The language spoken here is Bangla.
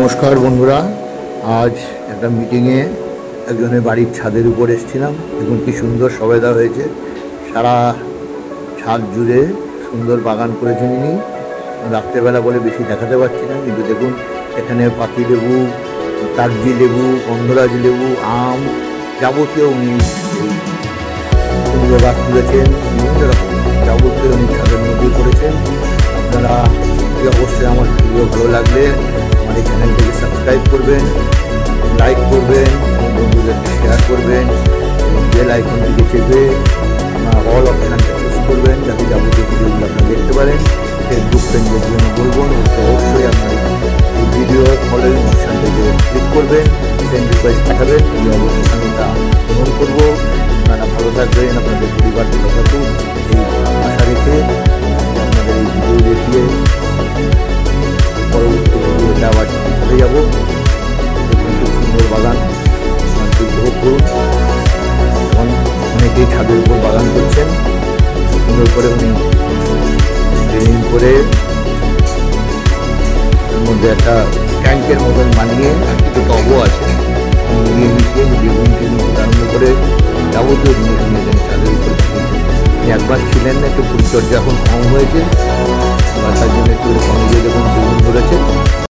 নমস্কার বন্ধুরা, আজ একটা মিটিংয়ে একজনের বাড়ির ছাদের উপর এসেছিলাম। দেখুন কি সুন্দর সবেদা হয়েছে, সারা ছাদ জুড়ে সুন্দর বাগান করেছেন ইনি। রাত্রেবেলা বলে বেশি দেখাতে পারছি না, কিন্তু দেখুন এখানে পাতি লেবু, কাগজি লেবু, গন্ধরাজ লেবু, আম যাবতীয় উনি সুন্দর গাছ তুলেছেন। বিভিন্ন রকম যাবতীয় উনি ছাদের মধ্যে করেছেন। আপনারা অবশ্যই আমার ভিডিও ভালো লাগলে আমার এই চ্যানেলটিকে সাবস্ক্রাইব করবেন, লাইক করবেন, বন্ধুদেরকে শেয়ার করবেন এবং বেল আইকনটিকে চেপে অল অপশানটা চুজ করবেন, যাতে যাবতীয় ভিডিওগুলো আপনারা দেখতে পারেন। ফেসবুক পেজের জন্য বলবো অবশ্যই আপনার এই ভিডিও ফলোইং অপশানটিকে ক্লিক করবেন, ফ্রেন্ড রিকোয়েস্ট পাঠাবেন, এই অবশ্যই আমি তা গ্রহণ করবো। আপনারা ভালো থাকবেন, আপনাদের পরিবার ভালো থাকুক এই আশা রেখে আপনাদের এই ভিডিও দেখিয়ে পরবর্তী ভিডিওতে আবার চলে যাবো। খুব সুন্দর বাগান উপভোগ করুন। এখন অনেকেই ছাদের উপর বাগান করছেন, সুন্দর করে উনি ট্রেনিং করে এর মধ্যে একটা ট্যাঙ্কের মতন বানিয়ে আর কিছু টবও আছে মিলিয়ে মিশিয়ে বেগুন টেগুন আরম্ভ করে যাবতীয় জিনিস নিয়েছেন ছাদের উপর। একবার ছিলেন না, একটু পরিচর্যা এখন কম হয়েছে, তার জন্য একটু কমে গিয়ে দেখুন বেগুন ধরেছে।